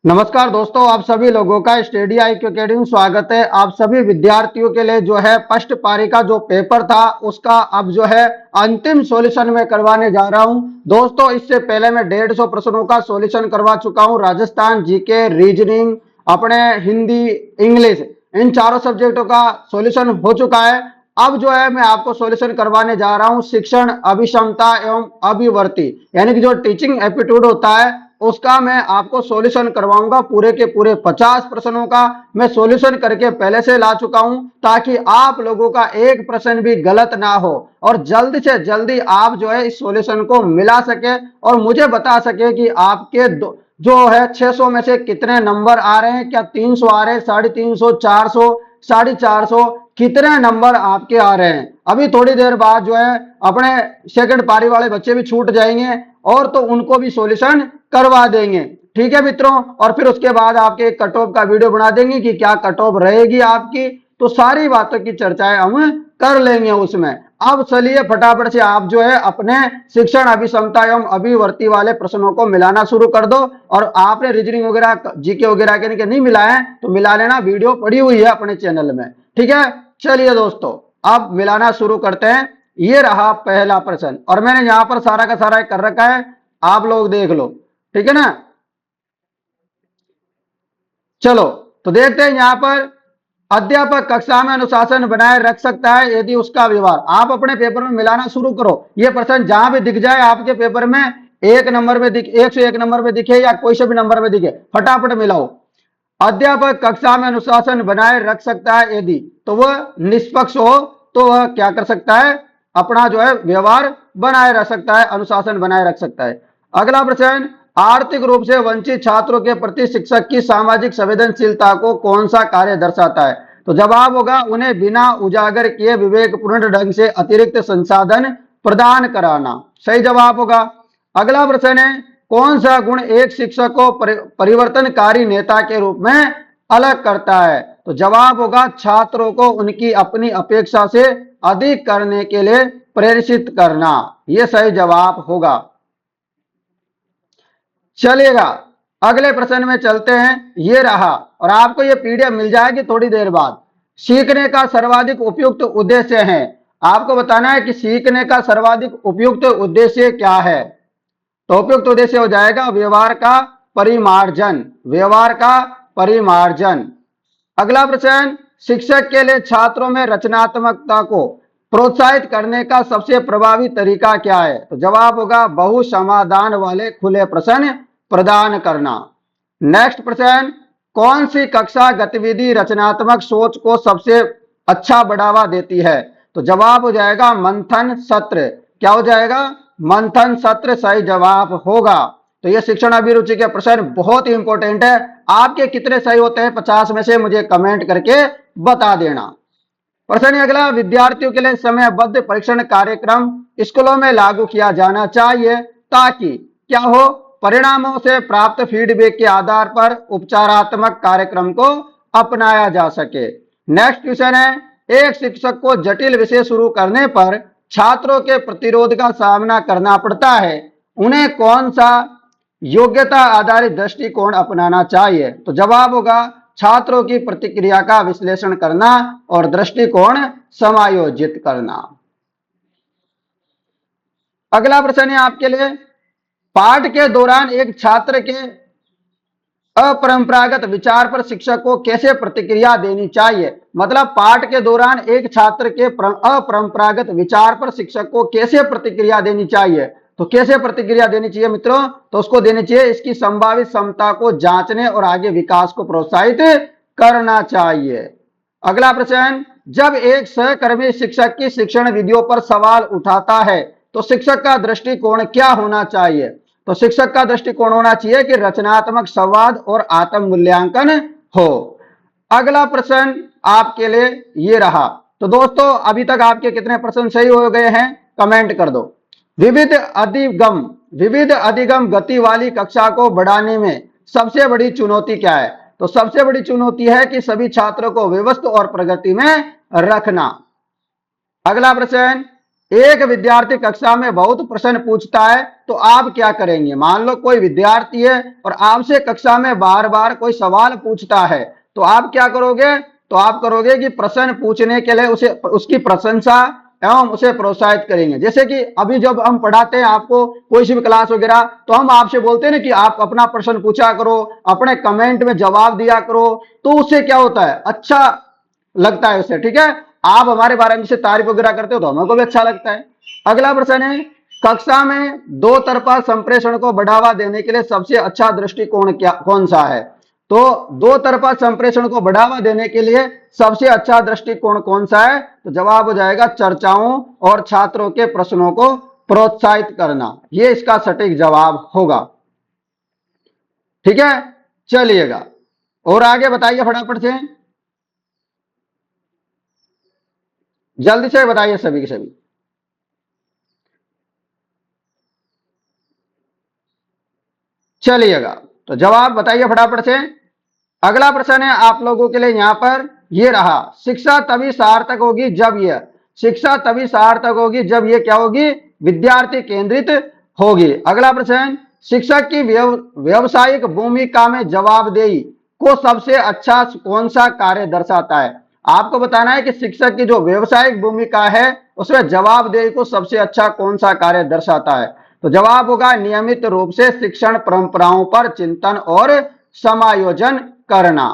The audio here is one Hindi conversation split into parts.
नमस्कार दोस्तों, आप सभी लोगों का स्टडी IQ अकेडमी में स्वागत है। आप सभी विद्यार्थियों के लिए जो है फर्स्ट पारी का जो पेपर था उसका अब जो है अंतिम सॉल्यूशन में करवाने जा रहा हूं। दोस्तों, इससे पहले मैं 150 प्रश्नों का सॉल्यूशन करवा चुका हूं। राजस्थान जीके, रीजनिंग, अपने हिंदी, इंग्लिश, इन चारों सब्जेक्टों का सॉल्यूशन हो चुका है। अब जो है मैं आपको सॉल्यूशन करवाने जा रहा हूं शिक्षण अभिक्षमता एवं अभिवर्ती, यानी कि जो टीचिंग एप्टीट्यूड होता है उसका मैं आपको सॉल्यूशन करवाऊंगा। पूरे के पूरे 50 प्रश्नों का मैं सॉल्यूशन करके पहले से ला चुका हूं, ताकि आप लोगों का एक प्रश्न भी गलत ना हो और जल्द से जल्दी आप जो है इस सॉल्यूशन को मिला सके और मुझे बता सके कि आपके जो है 600 में से कितने नंबर आ रहे हैं। क्या 300 आ रहे हैं, 350, 400, 450, कितने नंबर आपके आ रहे हैं। अभी थोड़ी देर बाद जो है अपने सेकंड पारी वाले बच्चे भी छूट जाएंगे और तो उनको भी सॉल्यूशन करवा देंगे। ठीक है मित्रों, और फिर उसके बाद आपके एक कट ऑफ का वीडियो बना देंगे कि क्या कट ऑफ रहेगी आपकी, तो सारी बातों की चर्चाएं हम कर लेंगे उसमें। अब चलिए फटाफट से आप जो है अपने शिक्षण अभिक्षमता एवं अभिवर्ती वाले प्रश्नों को मिलाना शुरू कर दो। और आपने रीजनिंग वगैरह, जीके वगैरह के नहीं मिलाए हैं तो मिला लेना, वीडियो पड़ी हुई है अपने चैनल में। ठीक है, चलिए दोस्तों अब मिलाना शुरू करते हैं। ये रहा पहला प्रश्न और मैंने यहां पर सारा का सारा कर रखा है, आप लोग देख लो। ठीक है ना, चलो तो देखते हैं। यहां पर अध्यापक कक्षा में अनुशासन बनाए रख सकता है यदि उसका व्यवहार, आप अपने पेपर में मिलाना शुरू करो। ये प्रश्न जहां भी दिख जाए आपके पेपर में, एक नंबर में दिखे, 101 नंबर में दिखे या कोई से भी नंबर में दिखे, फटाफट मिलाओ। अध्यापक कक्षा में अनुशासन बनाए रख सकता है यदि, तो वह निष्पक्ष हो, तो वह क्या कर सकता है, अपना जो है व्यवहार बनाए रख सकता है, अनुशासन बनाए रख सकता है। अगला प्रश्न, आर्थिक रूप से वंचित छात्रों के प्रति शिक्षक की सामाजिक संवेदनशीलता को कौन सा कार्य दर्शाता है। तो जवाब होगा उन्हें बिना उजागर किए विवेकपूर्ण ढंग से अतिरिक्त संसाधन प्रदान कराना, सही जवाब होगा। अगला प्रश्न है, कौन सा गुण एक शिक्षक को परिवर्तनकारी नेता के रूप में अलग करता है। तो जवाब होगा छात्रों को उनकी अपनी अपेक्षा से अधिक करने के लिए प्रेरित करना, यह सही जवाब होगा। चलिएगा अगले प्रश्न में चलते हैं। ये रहा, और आपको ये पीडीएफ मिल जाएगी थोड़ी देर बाद। सीखने का सर्वाधिक उपयुक्त उद्देश्य है, आपको बताना है कि सीखने का सर्वाधिक उपयुक्त उद्देश्य क्या है। तो उपयुक्त उद्देश्य हो जाएगा व्यवहार का परिमार्जन, व्यवहार का परिमार्जन। अगला प्रश्न, शिक्षक के लिए छात्रों में रचनात्मकता को प्रोत्साहित करने का सबसे प्रभावी तरीका क्या है। तो जवाब होगा बहु समाधान वाले खुले प्रश्न प्रदान करना। नेक्स्ट प्रश्न, कौन सी कक्षा गतिविधि रचनात्मक सोच को सबसे अच्छा बढ़ावा देती है। तो जवाब हो जाएगा मंथन सत्र। क्या हो जाएगा, मंथन सत्र सही जवाब होगा। तो ये शिक्षण अभिरुचि के प्रश्न बहुत ही इंपॉर्टेंट है। आपके कितने सही होते हैं 50 में से मुझे कमेंट करके बता देना। प्रश्न अगला, विद्यार्थियों के लिए समयबद्ध परीक्षण कार्यक्रम स्कूलों में लागू किया जाना चाहिए ताकि क्या हो, परिणामों से प्राप्त फीडबैक के आधार पर उपचारात्मक कार्यक्रम को अपनाया जा सके। नेक्स्ट क्वेश्चन है, एक शिक्षक को जटिल विषय शुरू करने पर छात्रों के प्रतिरोध का सामना करना पड़ता है, उन्हें कौन सा योग्यता आधारित दृष्टिकोण अपनाना चाहिए। तो जवाब होगा छात्रों की प्रतिक्रिया का विश्लेषण करना और दृष्टिकोण समायोजित करना। अगला प्रश्न है आपके लिए, पाठ के दौरान एक छात्र के अपरंपरागत विचार पर शिक्षक को कैसे प्रतिक्रिया देनी चाहिए। मतलब पाठ के दौरान एक छात्र के अपरंपरागत विचार पर शिक्षक को कैसे प्रतिक्रिया देनी चाहिए। तो कैसे प्रतिक्रिया देनी चाहिए मित्रों, तो उसको देनी चाहिए इसकी संभावित क्षमता को जांचने और आगे विकास को प्रोत्साहित करना चाहिए। अगला प्रश्न, जब एक सहकर्मी शिक्षक की शिक्षण विधियों पर सवाल उठाता है तो शिक्षक का दृष्टिकोण क्या होना चाहिए। तो शिक्षक का दृष्टिकोण होना चाहिए कि रचनात्मक संवाद और आत्म मूल्यांकन हो। अगला प्रश्न आपके लिए ये रहा। तो दोस्तों अभी तक आपके कितने प्रश्न सही हो गए हैं कमेंट कर दो। विविध अधिगम गति वाली कक्षा को बढ़ाने में सबसे बड़ी चुनौती क्या है। तो सबसे बड़ी चुनौती है कि सभी छात्रों को व्यवस्थित और प्रगति में रखना। अगला प्रश्न, एक विद्यार्थी कक्षा में बहुत प्रश्न पूछता है तो आप क्या करेंगे? मान लो कोई विद्यार्थी है और आपसे कक्षा में बार बार कोई सवाल पूछता है तो आप क्या करोगे? तो आप करोगे कि प्रश्न पूछने के लिए उसे उसकी प्रशंसा एवं उसे प्रोत्साहित करेंगे। जैसे कि अभी जब हम पढ़ाते हैं आपको कोई सी भी क्लास वगैरह, तो हम आपसे बोलते हैं ना कि आप अपना प्रश्न पूछा करो, अपने कमेंट में जवाब दिया करो, तो उससे क्या होता है, अच्छा लगता है उसे। ठीक है, आप हमारे बारे में से तारीफ वगैरह करते हो तो हमको भी अच्छा लगता है। अगला प्रश्न है, कक्षा में दो तरफा संप्रेषण को बढ़ावा देने के लिए सबसे अच्छा दृष्टिकोण क्या कौन सा है? तो दो तरफा संप्रेषण को बढ़ावा देने के लिए सबसे अच्छा दृष्टिकोण कौन सा है? तो जवाब हो जाएगा चर्चाओं और छात्रों के प्रश्नों को प्रोत्साहित करना। ये इसका सटीक जवाब होगा। ठीक है, चलिएगा और आगे बताइए फटाफट से, जल्दी से बताइए सभी के सभी। चलिएगा तो जवाब बताइए फटाफट से। अगला प्रश्न है आप लोगों के लिए यहां पर, ये रहा, शिक्षा तभी सार्थक होगी जब यह, शिक्षा तभी सार्थक होगी जब ये क्या होगी? विद्यार्थी केंद्रित होगी। अगला प्रश्न, शिक्षक की व्यवसायिक भूमिका में जवाबदेही को सबसे अच्छा कौन सा कार्य दर्शाता है? आपको बताना है कि शिक्षक की जो व्यवसायिक भूमिका है उसमें जवाबदेही को सबसे अच्छा कौन सा कार्य दर्शाता है? तो जवाब होगा नियमित रूप से शिक्षण परंपराओं पर चिंतन और समायोजन करना।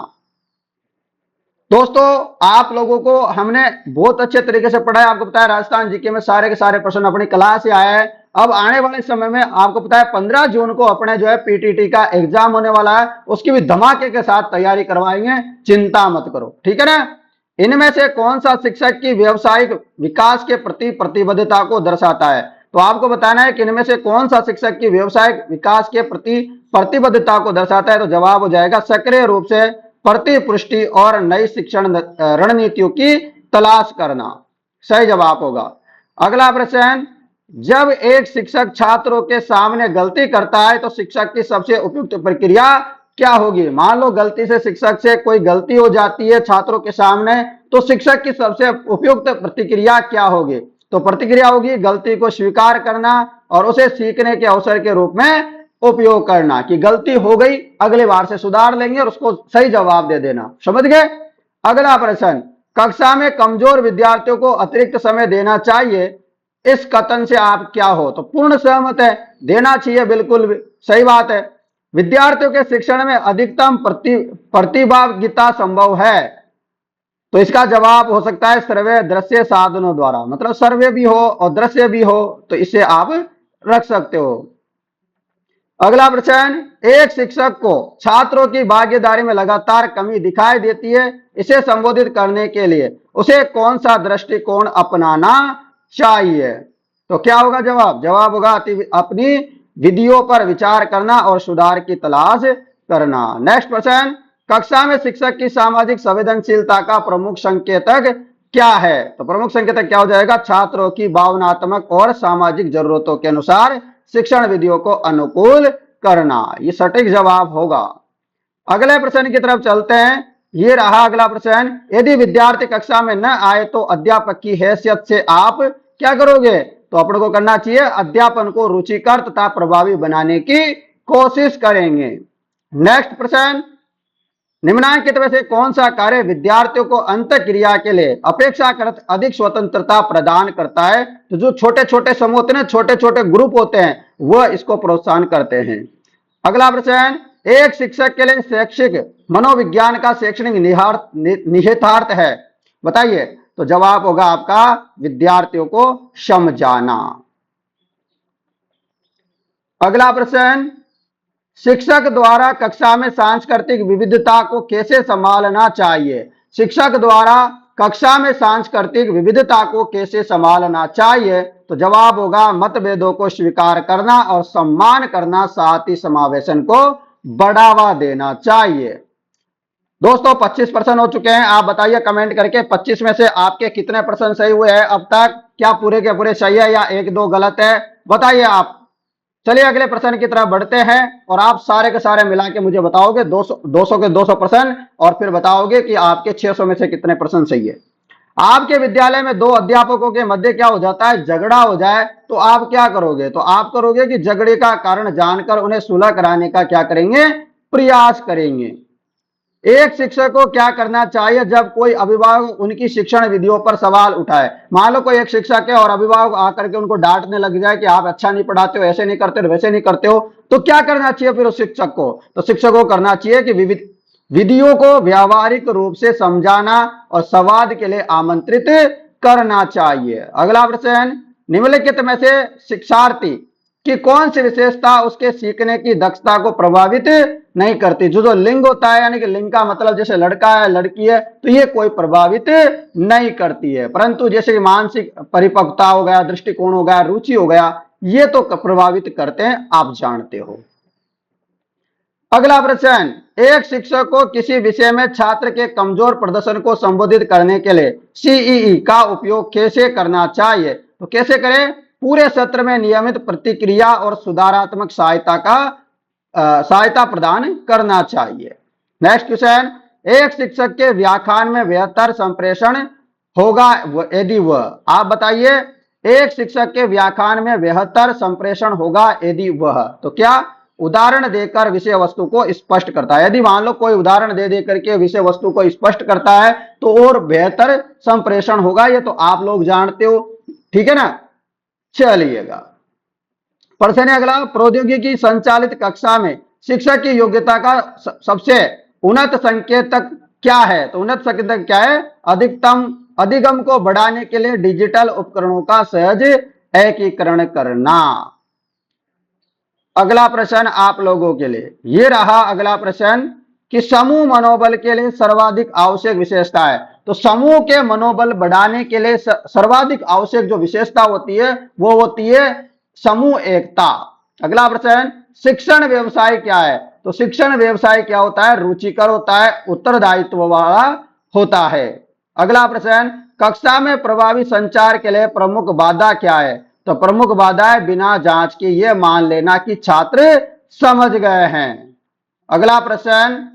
दोस्तों आप लोगों को हमने बहुत अच्छे तरीके से पढ़ाया। आपको पता है राजस्थान जीके में सारे के सारे प्रश्न अपनी क्लास से आए हैं। अब आने वाले समय में आपको पता है 15 जून को अपने जो है पीटीटी का एग्जाम होने वाला है, उसकी भी धमाके के साथ तैयारी करवाएंगे, चिंता मत करो। ठीक है ना? इनमें से कौन सा शिक्षक की व्यावसायिक विकास के प्रति प्रतिबद्धता को दर्शाता है? तो आपको बताना है कि इनमें से कौन सा शिक्षक की व्यवसायिक विकास के प्रति प्रतिबद्धता को दर्शाता है। तो जवाब हो जाएगा सक्रिय रूप से प्रतिपुष्टि और नई शिक्षण रणनीतियों की तलाश करना। सही जवाब होगा। अगला प्रश्न, जब एक शिक्षक छात्रों के सामने गलती करता है तो शिक्षक की सबसे उपयुक्त प्रक्रिया क्या होगी? मान लो गलती से शिक्षक से कोई गलती हो जाती है छात्रों के सामने, तो शिक्षक की सबसे उपयुक्त प्रतिक्रिया क्या होगी? तो प्रतिक्रिया होगी गलती को स्वीकार करना और उसे सीखने के अवसर के रूप में उपयोग करना, कि गलती हो गई अगले बार से सुधार लेंगे और उसको सही जवाब दे देना। समझ गए? अगला प्रश्न, कक्षा में कमजोर विद्यार्थियों को अतिरिक्त समय देना चाहिए, इस कथन से आप क्या हो? तो पूर्ण सहमत है, देना चाहिए, बिल्कुल सही बात है। विद्यार्थियों के शिक्षण में अधिकतम प्रतिभागिता संभव है, तो इसका जवाब हो सकता है सर्वे दृश्य साधनों द्वारा, मतलब सर्वे भी हो और दृश्य भी हो, तो इसे आप रख सकते हो। अगला प्रश्न, एक शिक्षक को छात्रों की भागीदारी में लगातार कमी दिखाई देती है, इसे संबोधित करने के लिए उसे कौन सा दृष्टिकोण अपनाना चाहिए? तो क्या होगा जवाब? जवाब होगा अपनी विधियों पर विचार करना और सुधार की तलाश करना। नेक्स्ट प्रश्न, कक्षा में शिक्षक की सामाजिक संवेदनशीलता का प्रमुख संकेतक क्या है? तो प्रमुख संकेतक क्या हो जाएगा? छात्रों की भावनात्मक और सामाजिक जरूरतों के अनुसार शिक्षण विधियों को अनुकूल करना। ये सटीक जवाब होगा। अगले प्रश्न की तरफ चलते हैं। ये रहा अगला प्रश्न, यदि विद्यार्थी कक्षा में न आए तो अध्यापक की हैसियत से आप क्या करोगे? तो अपन को करना चाहिए अध्यापन को रुचिकर तथा प्रभावी बनाने की कोशिश करेंगे। नेक्स्ट प्रश्न, निम्नलिखित में से कौन सा कार्य विद्यार्थियों को अंत क्रिया के लिए अपेक्षाकृत अधिक स्वतंत्रता प्रदान करता है? तो जो छोटे छोटे समूह होते हैं, छोटे छोटे ग्रुप होते हैं, वह इसको प्रोत्साहन करते हैं। अगला प्रश्न, एक शिक्षक के लिए शैक्षिक मनोविज्ञान का शैक्षणिक निहितार्थ है, बताइए। तो जवाब होगा आपका विद्यार्थियों को समझाना। अगला प्रश्न, शिक्षक द्वारा कक्षा में सांस्कृतिक विविधता को कैसे संभालना चाहिए? शिक्षक द्वारा कक्षा में सांस्कृतिक विविधता को कैसे संभालना चाहिए? तो जवाब होगा मतभेदों को स्वीकार करना और सम्मान करना, साथ ही समावेशन को बढ़ावा देना चाहिए। दोस्तों 25% हो चुके हैं। आप बताइए कमेंट करके 25 में से आपके कितने % सही हुए हैं अब तक? क्या पूरे के पूरे सही है या एक दो गलत है? बताइए आप। चलिए अगले प्रश्न की तरफ बढ़ते हैं और आप सारे के सारे मिला के मुझे बताओगे 200 के 200% और फिर बताओगे कि आपके 600 में से कितने % सही है। आपके विद्यालय में दो अध्यापकों के मध्य क्या हो जाता है, झगड़ा हो जाए, तो आप क्या करोगे, तो आप करोगे कि झगड़े का कारण जानकर उन्हें सुलह कराने का क्या करेंगे, प्रयास करेंगे। एक शिक्षक को क्या करना चाहिए जब कोई अभिभावक उनकी शिक्षण विधियों पर सवाल उठाए। मान लो कोई एक शिक्षक है और अभिभावक आकर के उनको डांटने लग जाए कि आप अच्छा नहीं पढ़ाते हो, ऐसे नहीं करते हो, वैसे नहीं करते हो, तो क्या करना चाहिए फिर उस शिक्षक को, तो शिक्षक को करना चाहिए कि विधियों को व्यावहारिक रूप से समझाना और संवाद के लिए आमंत्रित करना चाहिए। अगला प्रश्न, निम्नलिखित में से शिक्षार्थी कि कौन सी विशेषता उसके सीखने की दक्षता को प्रभावित नहीं करती। जो लिंग होता है, यानी कि लिंग का मतलब जैसे लड़का है लड़की है, तो ये कोई प्रभावित नहीं करती है, परंतु जैसे कि मानसिक परिपक्वता हो गया, दृष्टिकोण हो गया, रुचि हो गया, ये तो प्रभावित करते हैं, आप जानते हो। अगला प्रश्न, एक शिक्षक को किसी विषय में छात्र के कमजोर प्रदर्शन को संबोधित करने के लिए सीईई का उपयोग कैसे करना चाहिए, तो कैसे करें, पूरे सत्र में नियमित प्रतिक्रिया और सुधारात्मक सहायता प्रदान करना चाहिए। नेक्स्ट क्वेश्चन, एक शिक्षक के व्याख्यान में बेहतर संप्रेषण होगा यदि वह, आप बताइए, एक शिक्षक के व्याख्यान में बेहतर संप्रेषण होगा यदि वह, तो क्या उदाहरण देकर विषय वस्तु को स्पष्ट करता है। यदि मान लो कोई उदाहरण दे देकर के विषय वस्तु को स्पष्ट करता है तो और बेहतर संप्रेषण होगा, ये तो आप लोग जानते हो, ठीक है ना। चलिएगा प्रश्न है अगला, प्रौद्योगिकी संचालित कक्षा में शिक्षक की योग्यता का सबसे उन्नत संकेतक क्या है, तो उन्नत संकेतक क्या है, अधिगम को बढ़ाने के लिए डिजिटल उपकरणों का सहज एकीकरण करना। अगला प्रश्न आप लोगों के लिए ये रहा, अगला प्रश्न कि समूह मनोबल के लिए सर्वाधिक आवश्यक विशेषता है, तो समूह के मनोबल बढ़ाने के लिए सर्वाधिक आवश्यक जो विशेषता होती है वो होती है समूह एकता। अगला प्रश्न, शिक्षण व्यवसाय क्या है, तो शिक्षण व्यवसाय क्या होता है, रुचिकर होता है, उत्तरदायित्व वाला होता है। अगला प्रश्न, कक्षा में प्रभावी संचार के लिए प्रमुख बाधा क्या है, तो प्रमुख बाधा है बिना जांच के यह मान लेना कि छात्र समझ गए हैं। अगला प्रश्न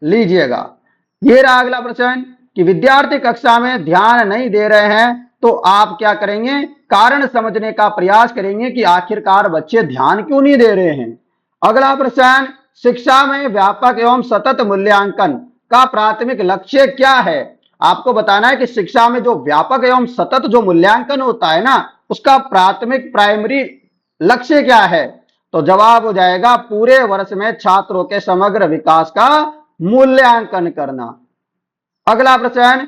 लीजिएगा, ये रहा अगला प्रश्न कि विद्यार्थी कक्षा में ध्यान नहीं दे रहे हैं, तो आप क्या करेंगे, कारण समझने का प्रयास करेंगे कि आखिरकार बच्चे ध्यान क्यों नहीं दे रहे हैं। अगला प्रश्न, शिक्षा में व्यापक एवं सतत मूल्यांकन का प्राथमिक लक्ष्य क्या है, आपको बताना है कि शिक्षा में जो व्यापक एवं सतत जो मूल्यांकन होता है ना, उसका प्राथमिक प्राइमरी लक्ष्य क्या है, तो जवाब हो जाएगा पूरे वर्ष में छात्रों के समग्र विकास का मूल्यांकन करना। अगला प्रश्न,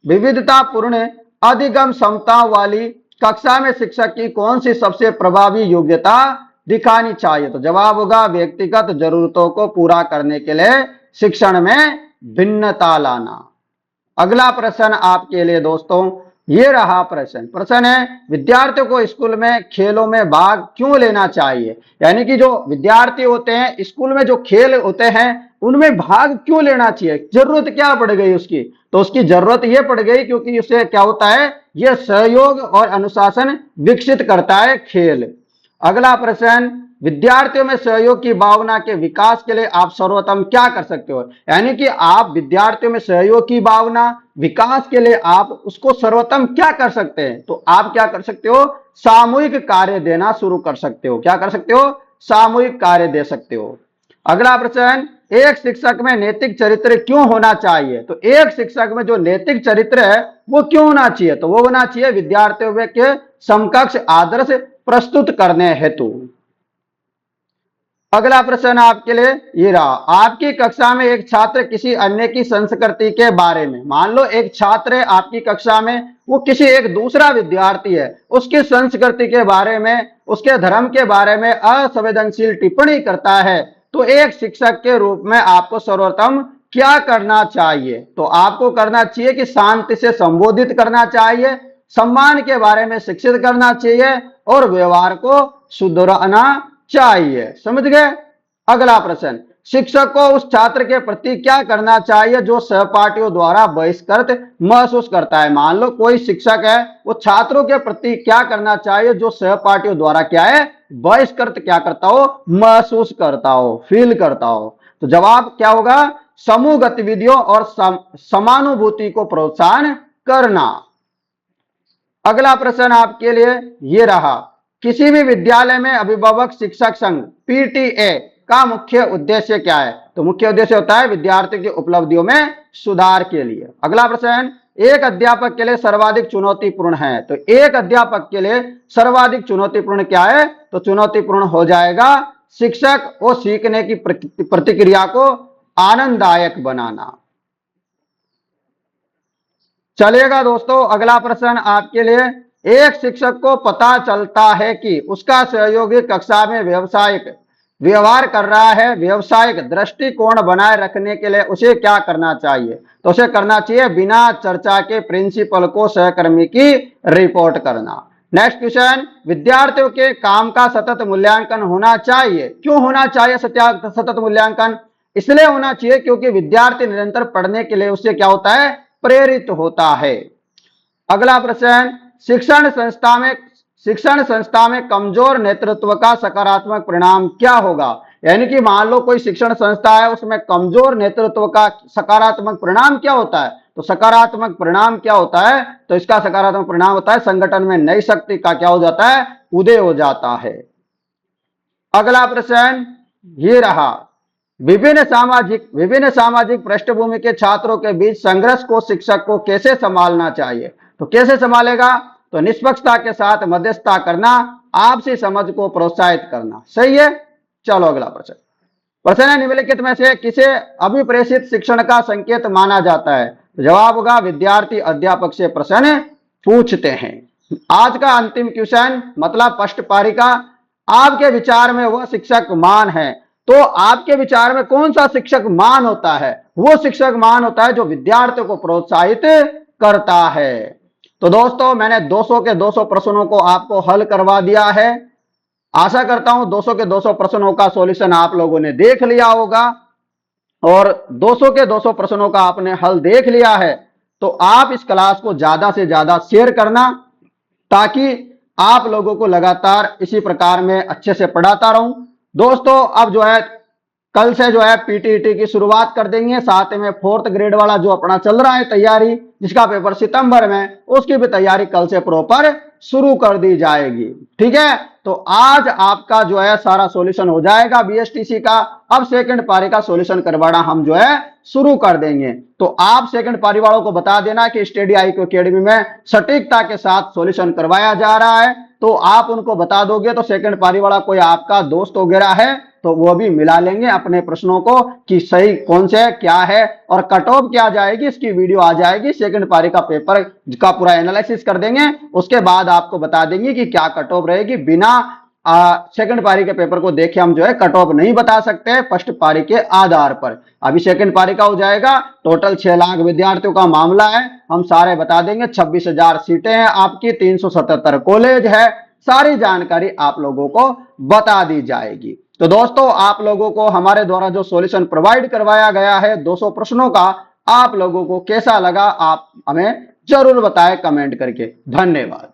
विविधतापूर्ण अधिगम क्षमता वाली कक्षा में शिक्षक की कौन सी सबसे प्रभावी योग्यता दिखानी चाहिए, तो जवाब होगा व्यक्तिगत जरूरतों को पूरा करने के लिए शिक्षण में भिन्नता लाना। अगला प्रश्न आपके लिए दोस्तों ये रहा प्रश्न है विद्यार्थियों को स्कूल में खेलों में भाग क्यों लेना चाहिए, यानी कि जो विद्यार्थी होते हैं स्कूल में जो खेल होते हैं उनमें भाग क्यों लेना चाहिए, जरूरत क्या पड़ गई उसकी, तो उसकी जरूरत यह पड़ गई क्योंकि उससे क्या होता है, यह सहयोग और अनुशासन विकसित करता है खेल। अगला प्रश्न, विद्यार्थियों में सहयोग की भावना के विकास के लिए आप सर्वोत्तम क्या कर सकते हो, यानी कि आप विद्यार्थियों में सहयोग की भावना विकास के लिए आप उसको सर्वोत्तम क्या कर सकते हैं, तो आप क्या कर सकते हो, सामूहिक कार्य देना शुरू कर सकते हो, क्या कर सकते हो, सामूहिक कार्य दे सकते हो। अगला प्रश्न, एक शिक्षक में नैतिक चरित्र क्यों होना चाहिए, तो एक शिक्षक में जो नैतिक चरित्र है वो क्यों होना चाहिए, तो वो होना चाहिए विद्यार्थियों के समकक्ष आदर्श प्रस्तुत करने हेतु। अगला प्रश्न आपके लिए ये रहा, आपकी कक्षा में एक छात्र किसी अन्य की संस्कृति के बारे में, मान लो एक छात्र है आपकी कक्षा में, वो किसी एक दूसरा विद्यार्थी है उसकी संस्कृति के बारे में, उसके धर्म के बारे में असंवेदनशील टिप्पणी करता है, तो एक शिक्षक के रूप में आपको सर्वप्रथम क्या करना चाहिए, तो आपको करना चाहिए कि शांति से संबोधित करना चाहिए, सम्मान के बारे में शिक्षित करना चाहिए और व्यवहार को सुधरना चाहिए, समझ गए। अगला प्रश्न, शिक्षक को उस छात्र के प्रति क्या करना चाहिए जो सहपाठियों द्वारा बहिष्कृत महसूस करता है, मान लो कोई शिक्षक है वो छात्रों के प्रति क्या करना चाहिए जो सहपाठियों द्वारा क्या है, बहिष्कृत क्या करता हो, महसूस करता हो, फील करता हो, तो जवाब क्या होगा, समूह गतिविधियों और समानुभूति को प्रोत्साहन करना। अगला प्रश्न आपके लिए ये रहा, किसी भी विद्यालय में अभिभावक शिक्षक संघ पीटीए का मुख्य उद्देश्य क्या है? तो मुख्य उद्देश्य होता है विद्यार्थियों की उपलब्धियों में सुधार के लिए। अगला प्रश्न, एक अध्यापक के लिए सर्वाधिक चुनौतीपूर्ण है। तो एक अध्यापक के लिए सर्वाधिक चुनौतीपूर्ण क्या है? तो चुनौतीपूर्ण हो जाएगा शिक्षक और सीखने की प्रतिक्रिया को आनंददायक बनाना। चलेगा दोस्तों, अगला प्रश्न आपके लिए, एक शिक्षक को पता चलता है कि उसका सहयोगी कक्षा में व्यावसायिक व्यवहार कर रहा है, व्यावसायिक दृष्टिकोण बनाए रखने के लिए उसे क्या करना चाहिए? तो उसे करना चाहिए बिना चर्चा के प्रिंसिपल को सहकर्मी की रिपोर्ट करना। नेक्स्ट क्वेश्चन, विद्यार्थियों के काम का सतत मूल्यांकन होना चाहिए। क्यों होना चाहिए सतत मूल्यांकन? इसलिए होना चाहिए क्योंकि विद्यार्थी निरंतर पढ़ने के लिए उससे क्या होता है? प्रेरित होता है। अगला प्रश्न, शिक्षण संस्था में कमजोर नेतृत्व का सकारात्मक परिणाम क्या होगा? यानी कि मान लो कोई शिक्षण संस्था है, उसमें कमजोर नेतृत्व का सकारात्मक परिणाम क्या होता है? तो सकारात्मक परिणाम क्या होता है? तो इसका सकारात्मक परिणाम होता है संगठन में नई शक्ति का क्या हो जाता है? उदय हो जाता है। अगला प्रश्न ये रहा, विभिन्न सामाजिक पृष्ठभूमि के छात्रों के बीच संघर्ष को शिक्षक को कैसे संभालना चाहिए? तो कैसे संभालेगा? तो निष्पक्षता के साथ मध्यस्थता करना, आपसी समझ को प्रोत्साहित करना। सही है। चलो अगला प्रश्न, प्रश्न है निम्नलिखित में से किसे अभिप्रेषित शिक्षण का संकेत माना जाता है? तो जवाब होगा विद्यार्थी अध्यापक से प्रश्न पूछते हैं। आज का अंतिम क्वेश्चन मतलब फर्स्ट पारी का, आपके विचार में वह शिक्षक मान है। तो आपके विचार में कौन सा शिक्षक मान होता है? वो शिक्षक मान होता है जो विद्यार्थियों को प्रोत्साहित करता है। तो दोस्तों मैंने 200 के 200 प्रश्नों को आपको हल करवा दिया है। आशा करता हूं 200 के 200 प्रश्नों का सॉल्यूशन आप लोगों ने देख लिया होगा, और 200 के 200 प्रश्नों का आपने हल देख लिया है तो आप इस क्लास को ज्यादा से ज्यादा शेयर करना, ताकि आप लोगों को लगातार इसी प्रकार में अच्छे से पढ़ाता रहूं। दोस्तों अब जो है कल से जो है पीटीईटी की शुरुआत कर देंगे, साथ में 4th ग्रेड वाला जो अपना चल रहा है तैयारी, जिसका पेपर सितंबर में, उसकी भी तैयारी कल से प्रॉपर शुरू कर दी जाएगी। ठीक है, तो आज आपका जो है सारा सॉल्यूशन हो जाएगा बीएसटीसी का। अब सेकंड पारी का सॉल्यूशन करवाना हम जो है शुरू कर देंगे। तो आप सेकंड पारी वालों को बता देना कि स्टडी IQ एकेडमी में सटीकता के साथ सॉल्यूशन करवाया जा रहा है। तो आप उनको बता दोगे तो सेकंड पारी वाला कोई आपका दोस्त वगैरह है तो वो भी मिला लेंगे अपने प्रश्नों को कि सही कौन से क्या है, और कट ऑफ क्या जाएगी इसकी वीडियो आ जाएगी। सेकंड पारी का पेपर का पूरा एनालिसिस कर देंगे, उसके बाद आपको बता देंगे कि क्या कट ऑफ रहेगी। बिना सेकंड पारी के पेपर को देखे हम जो है कट ऑफ नहीं बता सकते फर्स्ट पारी के आधार पर। अभी सेकंड पारी का हो जाएगा, टोटल 6 लाख विद्यार्थियों का मामला है, हम सारे बता देंगे। 26,000 सीटें हैं आपकी, 377 कॉलेज है, सारी जानकारी आप लोगों को बता दी जाएगी। तो दोस्तों आप लोगों को हमारे द्वारा जो सॉल्यूशन प्रोवाइड करवाया गया है 200 प्रश्नों का, आप लोगों को कैसा लगा आप हमें जरूर बताएं कमेंट करके। धन्यवाद।